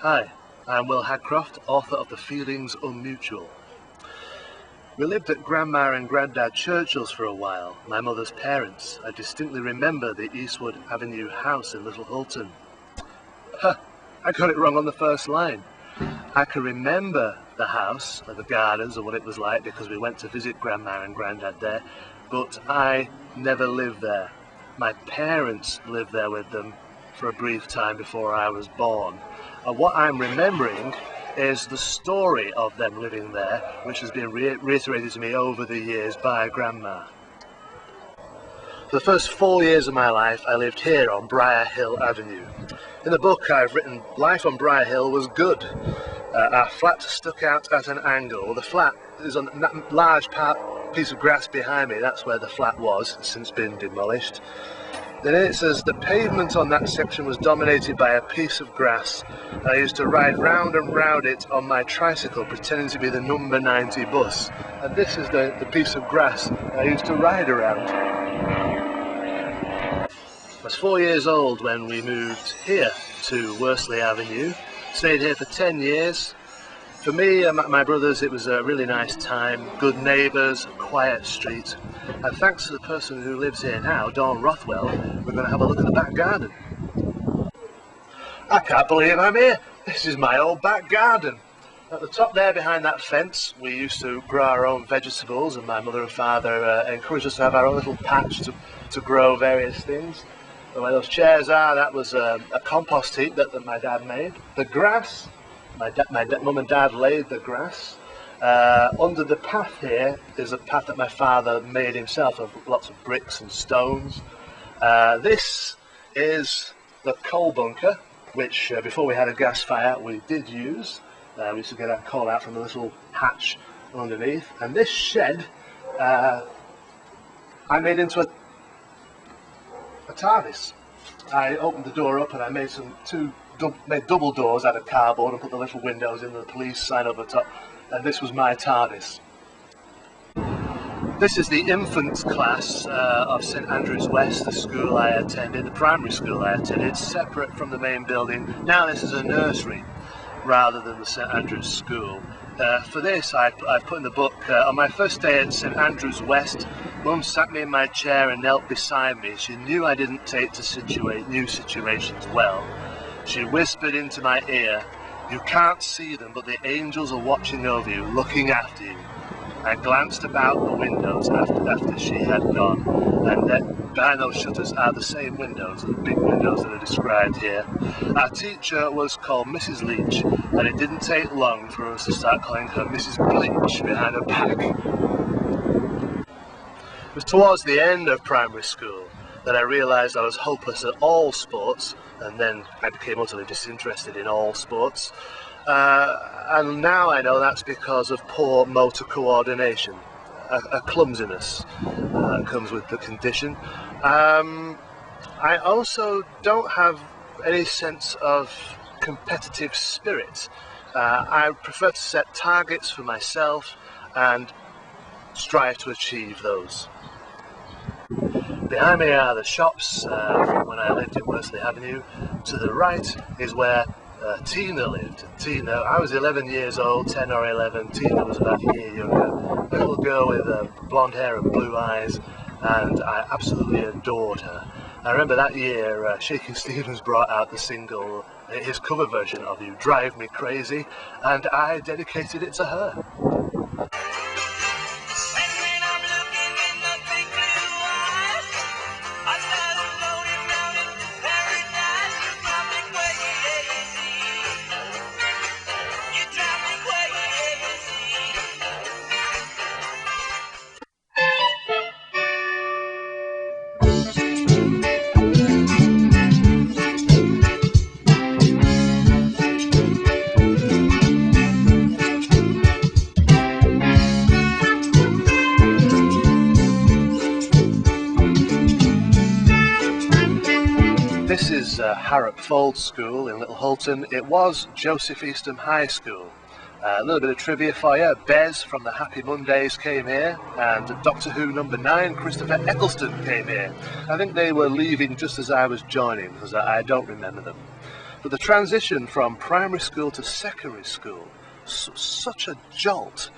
Hi, I'm Will Hadcroft, author of The Feelings Unmutual. We lived at Grandma and Grandad Churchill's for a while, my mother's parents. I distinctly remember the Eastwood Avenue house in Little Hulton. I got it wrong on the first line. I can remember the house, or the gardens, or what it was like because we went to visit Grandma and Grandad there, but I never lived there. My parents lived there with them for a brief time before I was born. And what I'm remembering is the story of them living there, which has been reiterated to me over the years by Grandma. For the first 4 years of my life, I lived here on Briar Hill Avenue. In the book I've written, life on Briar Hill was good. Our flat stuck out at an angle. The flat is on that large piece of grass behind me. That's where the flat was, it's since been demolished. Then it says the pavement on that section was dominated by a piece of grass. I used to ride round and round it on my tricycle, pretending to be the number 90 bus. And this is the piece of grass I used to ride around. I was 4 years old when we moved here to Worsley Avenue. Stayed here for 10 years. For me and my brothers, it was a really nice time, good neighbours, quiet street. And thanks to the person who lives here now, Dawn Rothwell, we're going to have a look at the back garden. I can't believe I'm here. This is my old back garden. At the top there behind that fence, we used to grow our own vegetables, and my mother and father encouraged us to have our own little patch to grow various things. And where those chairs are, that was a compost heap that my dad made. The grass, my mum and dad laid the grass. Under the path here is a path that my father made himself of lots of bricks and stones. This is the coal bunker, which before we had a gas fire we did use. We used to get our coal out from a little hatch underneath. And this shed I made into a TARDIS. I opened the door up and I made made double doors out of cardboard and put the little windows in, the police sign over the top, and this was my TARDIS. This is the infant class of St Andrews West, the school I attended, the primary school I attended, separate from the main building. Now this is a nursery rather than the St Andrews School. For this I put in the book, on my first day at St Andrews West, Mum sat me in my chair and knelt beside me. She knew I didn't take to new situations well. She whispered into my ear, "You can't see them, but the angels are watching over you, looking after you." I glanced about the windows after she had gone, and then behind those shutters are the same windows, the big windows that are described here. Our teacher was called Mrs. Leach, and it didn't take long for us to start calling her Mrs. Bleach behind her back. It was towards the end of primary school that I realised I was hopeless at all sports, and then I became utterly disinterested in all sports. And now I know that's because of poor motor coordination, a clumsiness that comes with the condition. I also don't have any sense of competitive spirit. I prefer to set targets for myself and strive to achieve those. Behind me are the shops from when I lived in Worsley Avenue. To the right is where Tina lived. Tina, I was 11 years old, 10 or 11. Tina was about a year younger. A little girl with blonde hair and blue eyes, and I absolutely adored her. I remember that year Shakin' Stevens brought out the single, his cover version of You Drive Me Crazy, and I dedicated it to her. This is Harrop Fold School in Little Hulton. It was Joseph Eastham High School. A little bit of trivia for you. Bez from the Happy Mondays came here, and Doctor Who number 9, Christopher Eccleston, came here. I think they were leaving just as I was joining, because I don't remember them. But the transition from primary school to secondary school, such a jolt.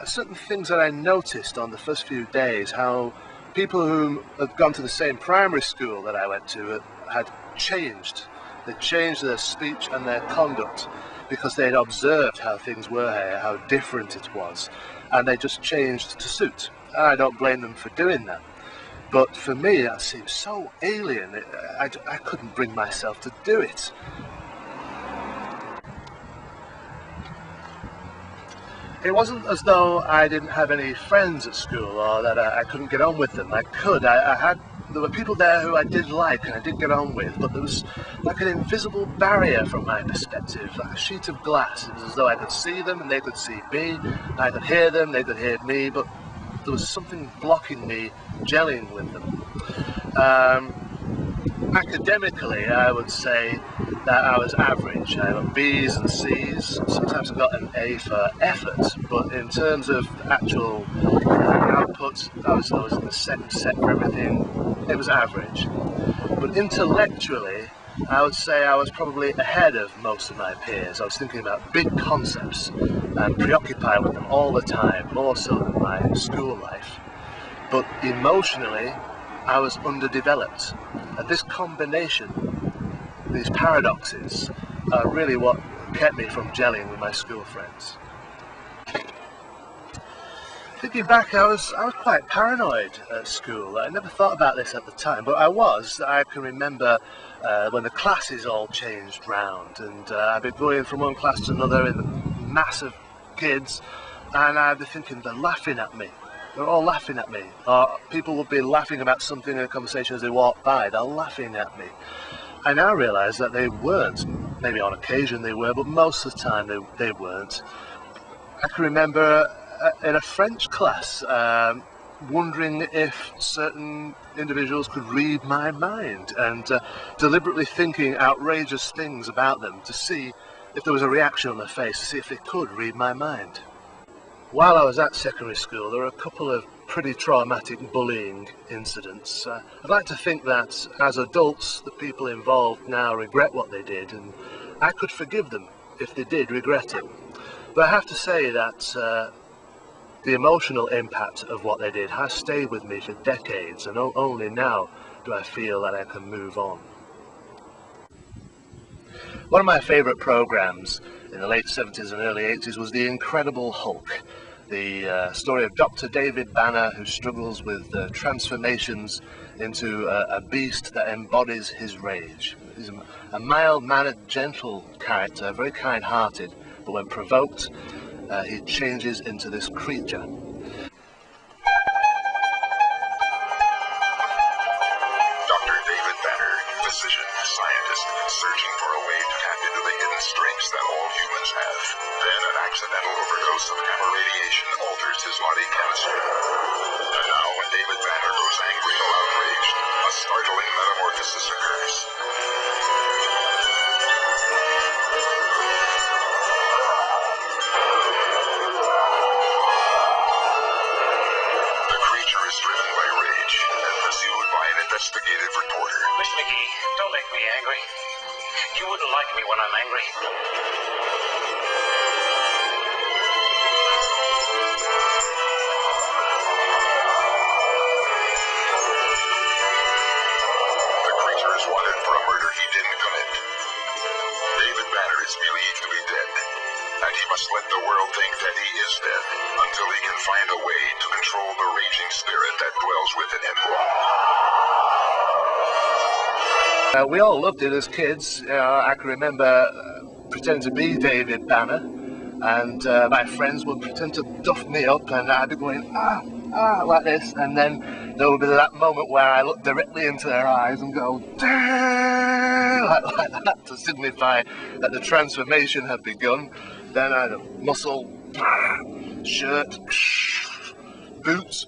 Certain things that I noticed on the first few days, how people who had gone to the same primary school that I went to had changed. They changed their speech and their conduct because they had observed how things were here, how different it was, and they just changed to suit. I don't blame them for doing that. But for me, that seemed so alien. I couldn't bring myself to do it. It wasn't as though I didn't have any friends at school or that I couldn't get on with them. I could. There were people there who I did like and I did get on with, but there was like an invisible barrier from my perspective, like a sheet of glass. It was as though I could see them and they could see me. I could hear them, they could hear me, but there was something blocking me gelling with them. Academically, I would say that I was average. I got B's and C's. Sometimes I got an A for effort, but in terms of actual output, I was in the second set for everything. It was average. But intellectually, I would say I was probably ahead of most of my peers. I was thinking about big concepts and preoccupied with them all the time, more so than my school life. But emotionally, I was underdeveloped. And this combination, these paradoxes, are really what kept me from gelling with my school friends. Thinking back, I was quite paranoid at school. I never thought about this at the time, but I was. I can remember when the classes all changed round, and I'd be going from one class to another in a mass of kids, and I'd be thinking, they're laughing at me. They're all laughing at me. Or people would be laughing about something in a conversation as they walk by. They're laughing at me. I now realise that they weren't. Maybe on occasion they were, but most of the time they weren't. I can remember in a French class wondering if certain individuals could read my mind and deliberately thinking outrageous things about them to see if there was a reaction on their face, to see if they could read my mind. While I was at secondary school, there were a couple of pretty traumatic bullying incidents. I'd like to think that as adults, the people involved now regret what they did, and I could forgive them if they did regret it. But I have to say that the emotional impact of what they did has stayed with me for decades, and only now do I feel that I can move on. One of my favourite programmes in the late 70s and early 80s was The Incredible Hulk, the story of Dr. David Banner, who struggles with transformations into a beast that embodies his rage. He's a mild-mannered, gentle character, very kind-hearted, but when provoked, he changes into this creature. Physician, scientist, searching for a way to tap into the hidden strengths that all humans have. Then an accidental overdose of gamma radiation alters his body chemistry. And now when David Banner grows angry or outraged, a startling metamorphosis occurs. The creature is driven by rage and pursued by an investigative reporter. Miss McGee, don't make me angry. You wouldn't like me when I'm angry. The creature is wanted for a murder he didn't commit. David Banner is believed to be dead, and he must let the world think that he is dead until he can find a way to control the raging spirit that dwells within him. We all loved it as kids. I can remember pretending to be David Banner, and my friends would pretend to duff me up, and I'd be going, like this, and then there would be that moment where I look directly into their eyes and go, like that, to signify that the transformation had begun. Then I'd have muscle, shirt, boots,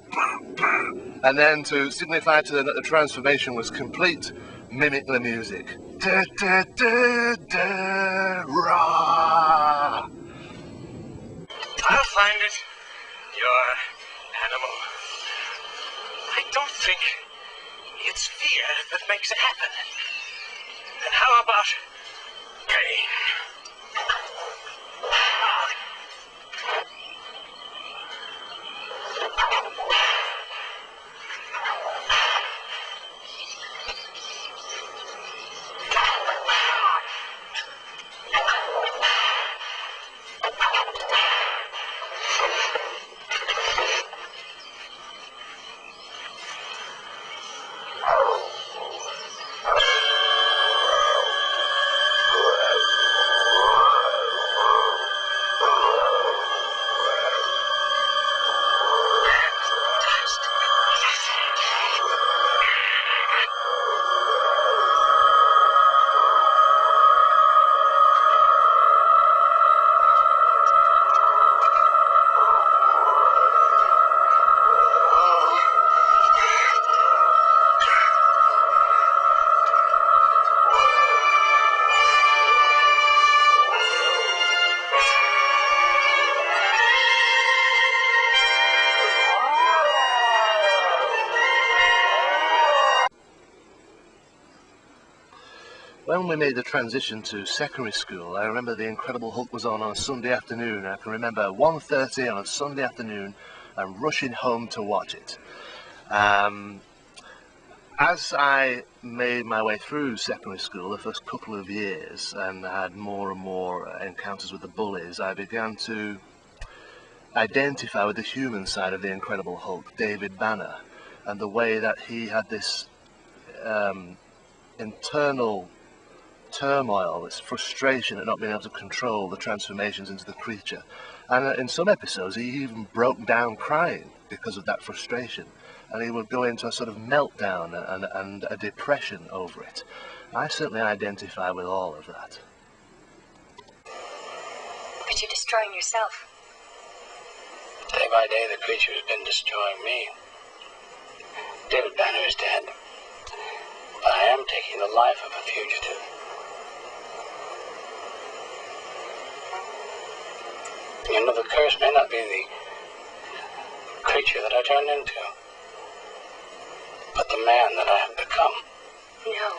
and then to signify to them that the transformation was complete, mimic the music. Da, da, da, da, rah. I'll find it. Your animal. I don't think it's fear that makes it happen. And how about When we made the transition to secondary school, I remember the Incredible Hulk was on a Sunday afternoon. I can remember 1:30 on a Sunday afternoon and rushing home to watch it. As I made my way through secondary school, the first couple of years, and had more and more encounters with the Bullies, I began to identify with the human side of the Incredible Hulk, David Banner, and the way that he had this internal turmoil, this frustration at not being able to control the transformations into the creature. And in some episodes he even broke down crying because of that frustration, and he would go into a sort of meltdown and a depression over it. I certainly identify with all of that. But you're destroying yourself. Day by day, the creature has been destroying me. David Banner is dead, but I am taking the life of a fugitive. You know, the curse may not be the creature that I turned into, but the man that I have become. No.